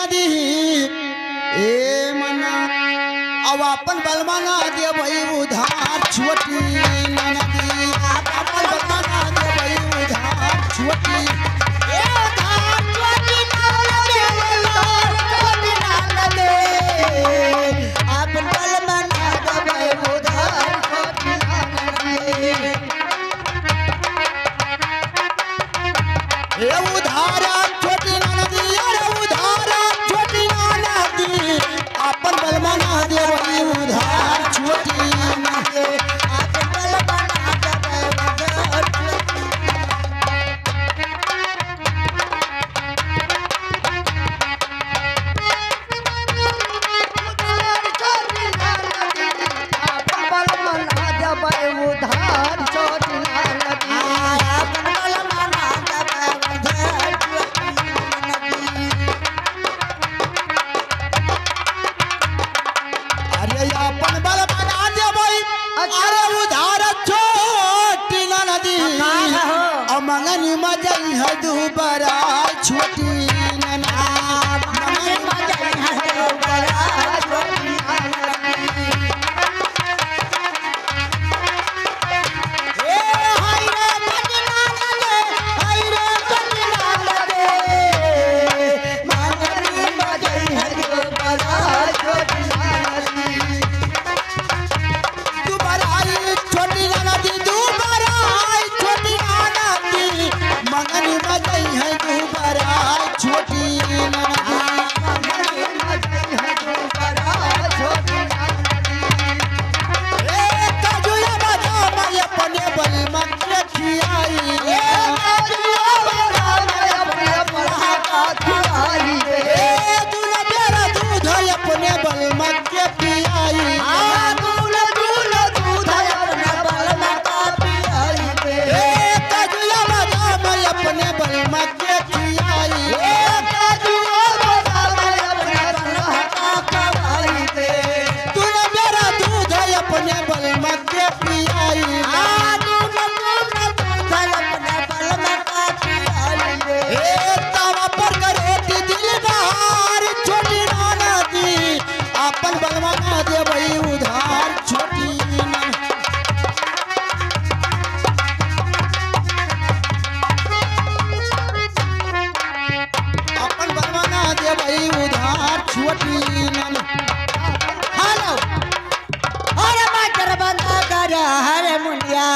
नदी ए मना अब अपन बलमाना दे भाई उधार छोटी नदी अपन बलमाना दे भाई उधार छोटी ए उधार छोटी नदी अपन बलमाना दे भाई उधार छोटी नदी ए उधारा छोटी नदी अरे उधारा छोटी नदी अपन बलमाना दे भाई उधार छोटी नदी अपन बलमाना दे भाई उधार छोटी नदी अपन बलमाना दे भाई उधार अरे अपन बल बना दे भाई अरे उधार छोटी नदी अमंगनी मजई है दुबरा छोटी नदी अमंगनी मजई है दुबरा छोटी नदी ए हाय रे मजना नदी हाय रे मजना नदी अमंगनी मजई है दुबरा छोटी नदी दुबराई छोटी नदी दुबराई छोटी नदी मंगनी मजई है दुबराई छोटी नदी मंगनी मजई है दुबराई छोटी नदी ए काजुया बादाम अपने बलमा के खियाई ए काजुया बादाम अपने बलमा का खियाई ए दूल्हा मेरा दूध अपने बलमा के पियाई अपने बलमा के खियाई ए काजुआ बादाम अपने बलमा का खियाई दे तूने मेरा दूध अपने बलमा के पियाई दूध अपने बलमा का खियाई दे ए तावा पर रोटी दिल बाहर छोटी नदी अपन बलमा ना दे भाई उधार छोटी भाई उधार छोटी नदी हेलो अरे मास्टर बंदा कर हरे मुनिया